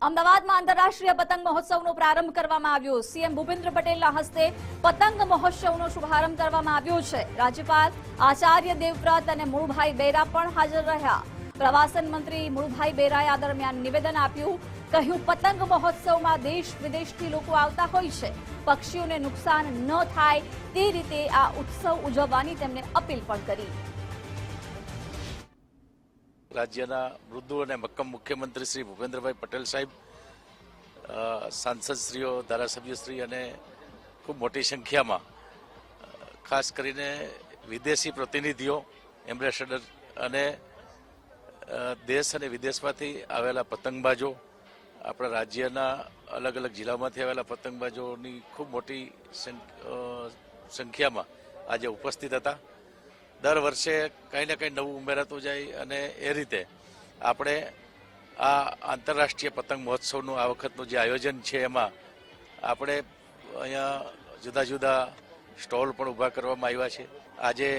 અમદાવાદમાં આંતરરાષ્ટ્રીય પતંગ મહોત્સવનો પ્રારંભ કરવામાં આવ્યો। સીએમ ભૂપેન્દ્ર પટેલના હસ્તે પતંગ મહોત્સવનો શુભારંભ કરવામાં આવ્યો છે। રાજ્યપાલ આચાર્ય દેવવ્રત અને મુળભાઈ બેરા પણ હાજર રહ્યા। પ્રવાસન મંત્રી મુળભાઈ બેરાએ આ દરમિયાન નિવેદન આપ્યું। કહ્યું, પતંગ મહોત્સવમાં દેશ વિદેશથી લોકો આવતા હોય છે। પક્ષીઓને નુકસાન ન થાય તે રીતે આ ઉત્સવ ઉજવવાની તેમણે અપીલ પણ કરી। રાજ્યના મૃદુ અને મક્કમ મુખ્યમંત્રી શ્રી ભૂપેન્દ્રભાઈ પટેલ સાહેબ, સાંસદશ્રીઓ, ધારાસભ્યશ્રી અને ખૂબ મોટી સંખ્યામાં ખાસ કરીને વિદેશી પ્રતિનિધિઓ, એમ્બેસેડર અને દેશ અને વિદેશમાંથી આવેલા પતંગબાજો, આપણા રાજ્યના અલગ અલગ જિલ્લામાંથી આવેલા પતંગબાજોની ખૂબ મોટી સંખ્યામાં આજે ઉપસ્થિત હતા। દર વર્ષે કંઈ ને કંઈ નવું ઉમેરાતું જાય અને એ રીતે આપણે આ આંતરરાષ્ટ્રીય પતંગ મહોત્સવનું આ વખતનું જે આયોજન છે એમાં આપણે અહીંયા જુદા જુદા સ્ટોલ પણ ઊભા કરવામાં આવ્યા છે। આજે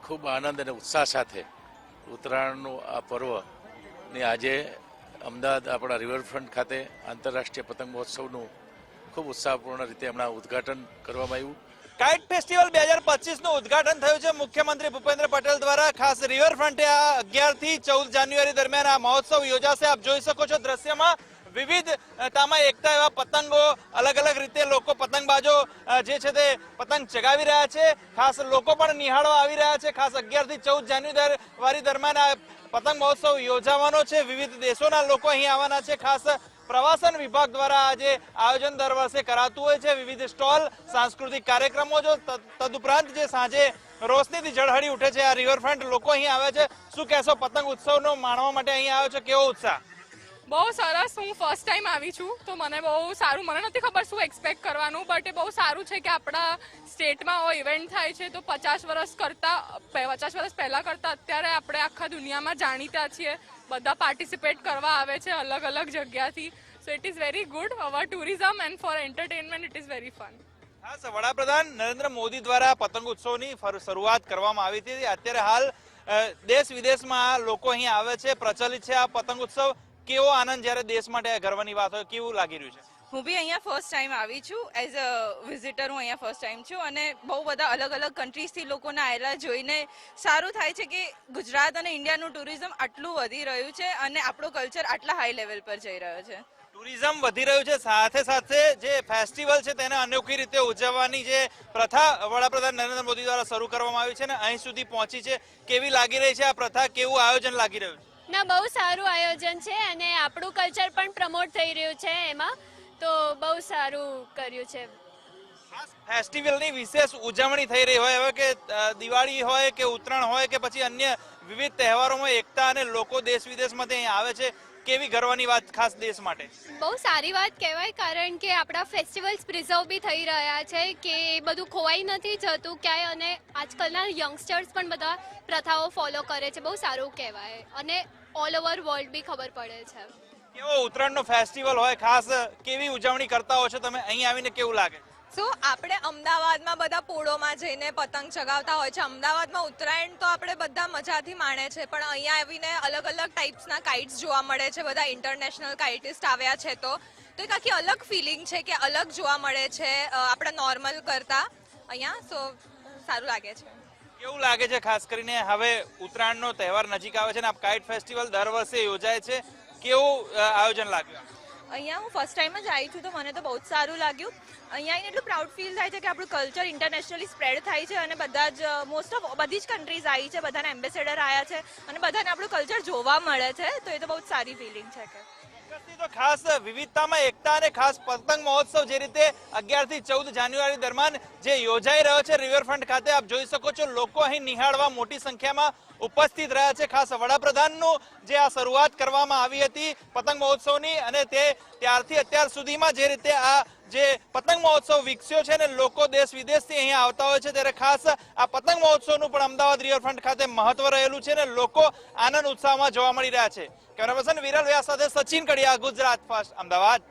ખૂબ આનંદ અને ઉત્સાહ સાથે ઉત્તરાયણનું આ પર્વની આજે અમદાવાદ આપણા રિવરફ્રન્ટ ખાતે આંતરરાષ્ટ્રીય પતંગ મહોત્સવનું ખૂબ ઉત્સાહપૂર્ણ રીતે હમણાં ઉદ્ઘાટન કરવામાં આવ્યું। કાઇટ ફેસ્ટિવલ 2025 નું ઉદ્ઘાટન થયું છે મુખ્યમંત્રી ભૂપેન્દ્ર પટેલ દ્વારા। ખાસ રિવરફ્રન્ટે આ 11 થી 14 જાન્યુઆરી દરમિયાન આ મહોત્સવ યોજાશે। આપ જોઈ શકો છો દ્રશ્યમાં વિવિધતામાં એકતા એવા પતંગો, અલગ અલગ રીતે લોકો પતંગબાજો જે છે તે પતંગ ચગાવી રહ્યા છે। ખાસ લોકો પણ નિહાળવા આવી રહ્યા છે। ખાસ 11 થી 14 જાન્યુઆરી દરમિયાન આ પતંગ મહોત્સવ યોજાવાનો છે। વિવિધ દેશોના લોકો અહીં આવવાના છે। ખાસ પ્રવાસન વિભાગ દ્વારા આજે આયોજન દર વર્ષે કરાતું હોય છે। વિવિધ સ્ટોલ, સાંસ્કૃતિક કાર્યક્રમો, જો તદુપરાંત જે સાંજે રોશનીથી ઝળહળી ઉઠે છે આ રિવરફ્રન્ટ, લોકો અહીં આવે છે। શું કહેશો, પતંગ ઉત્સવનો માણવા માટે અહીં આવ્યો છે, કેવો ઉત્સાહ? બહુ સરસ। હું ફર્સ્ટ ટાઈમ આવી છું તો મને બહુ સારું, મને નથી ખબર શું એક્સપેક્ટ કરવાનું, બટ એ બહુ સારું છે કે આપણા સ્ટેટમાં આવો ઇવેન્ટ થાય છે તો 50 વર્ષ પહેલાં કરતાં અત્યારે આપણે આખા દુનિયામાં જાણીતા છીએ। બધા પાર્ટિસિપેટ કરવા આવે છે અલગ અલગ જગ્યાથી। So it is very good our tourism and for entertainment it is very fun. ખાસ વડાપ્રધાન નરેન્દ્ર મોદી દ્વારા પતંગ ઉત્સવની શરૂઆત કરવામાં આવી હતી। અત્યારે હાલ દેશ વિદેશમાં લોકો અહીં આવે છે, પ્રચલિત છે આ પતંગ ઉત્સવ। કેવો આનંદ જ્યારે દેશ માટે ગર્વની વાત હોય, કેવું લાગી રહ્યું છે? હું બી અહીંયા ફર્સ્ટ ટાઈમ આવી છું એઝ અ વિઝિટર। હું અહીંયા ફર્સ્ટ ટાઈમ છું અને બહુ બધા અલગ અલગ કન્ટ્રીઝથી લોકોને આવેલા જોઈને સારું થાય છે કે ગુજરાત અને ઇન્ડિયાનું ટુરિઝમ આટલું વધી રહ્યું છે અને આપણો કલ્ચર આટલા હાઈ લેવલ પર જઈ રહ્યો છે। ટુરિઝમ વધી રહ્યું છે, સાથે સાથે જે ફેસ્ટિવલ છે તેને અનોખી રીતે ઉજવવાની જે પ્રથા વડાપ્રધાન નરેન્દ્ર મોદી દ્વારા શરૂ કરવામાં આવી છે ને અહીં સુધી પહોંચી છે, કેવી લાગી રહી છે આ પ્રથા? કેવું આયોજન લાગી રહ્યું છે? ના, બહુ સારું આયોજન છે અને આપણું કલ્ચર પણ પ્રમોટ થઈ રહ્યું છે એમાં, તો બહુ સારું કર્યું છે। ફેસ્ટિવલની વિશેષ ઉજવણી થઈ રહી હોય, હવે કે દિવાળી હોય કે ઉત્તરાયણ હોય કે પછી અન્ય વિવિધ તહેવારોમાં એકતા અને લોકો દેશ વિદેશમાંથી અહીં આવે છે, કેવી ગર્વની વાત ખાસ દેશ માટે? બહુ સારી વાત કહેવાય, કારણ કે આપણા ફેસ્ટિવલ્સ પ્રિઝર્વ બી થઈ રહ્યા છે કે એ બધું ખોવાઈ નથી જતું ક્યાંય, અને આજકાલના યંગસ્ટર્સ પણ બધા પ્રથાઓ ફોલો કરે છે। બહુ સારું કહેવાય અને ઓલ ઓવર વર્લ્ડ બી ખબર પડે છે। કેવો ઉત્તરાયણનો ફેસ્ટિવલ હોય, ખાસ કેવી ઉજવણી કરતા હો છો તમે? અહીં આવીને કેવું લાગે? આપણે અમદાવાદમાં બધા પોળોમાં જઈને પતંગ ચગાવતા હોય છે। અમદાવાદમાં ઉત્તરાયણ તો આપણે બધા મજાથી માણે છે, પણ અહીંયા આવીને અલગ અલગ ટાઈપ્સના કાઇટ્સ જોવા મળે છે। બધા ઇન્ટરનેશનલ કાઇટિસ્ટ આવ્યા છે તો એક આખી અલગ ફિલિંગ છે કે અલગ જોવા મળે છે આપણા નોર્મલ કરતાં અહીંયા। સો સારું લાગે છે। કેવું લાગે છે ખાસ કરીને હવે ઉત્તરાયણનો તહેવાર નજીક આવે છે ને આ કાઇટ ફેસ્ટિવલ દર વર્ષે યોજાય છે, કેવું આયોજન લાગ્યું? અહીંયા હું ફર્સ્ટ ટાઈમ જ આવી છું તો મને તો બહુ જ સારું લાગ્યું। અહીંયા આવીને એટલું પ્રાઉડ ફીલ થાય છે કે આપણું કલ્ચર ઇન્ટરનેશનલી સ્પ્રેડ થાય છે અને બધા જ બધી જ કન્ટ્રીઝ આવી છે, બધાના એમ્બેસેડર આવ્યા છે અને બધાને આપણું કલ્ચર જોવા મળે છે, તો એ તો બહુ જ સારી ફિલિંગ છે કે તો ખાસ વિવિધતામાં એકતા અને ખાસ પતંગ મહોત્સવ જે રીતે 11 થી 14 જાન્યુઆરી દરમિયાન જે યોજાઈ રહ્યો છે રિવરફ્રન્ટ ખાતે, આપ જોઈ શકો છો લોકો અહીં નિહાળવા મોટી સંખ્યામાં ઉપસ્થિત રહ્યા છે। ખાસ વડાપ્રધાનનું જે આ શરૂઆત કરવામાં આવી હતી પતંગ મહોત્સવની અને તે ત્યારથી અત્યાર સુધીમાં જે રીતે આ જે પતંગ મહોત્સવ વિકસ્યો છે ને લોકો દેશ વિદેશથી અહીંયા આવતા હોય છે, ત્યારે ખાસ આ પતંગ મહોત્સવનું પણ અમદાવાદ રિવરફ્રન્ટ ખાતે મહત્વ રહેલું છે ને લોકો આનંદ ઉત્સાહમાં જોવા મળી રહ્યા છે। કેમેરા પર્સન વિરલ વ્યાસ સાથે સચિન કડિયા, ગુજરાત ફર્સ્ટ, અમદાવાદ।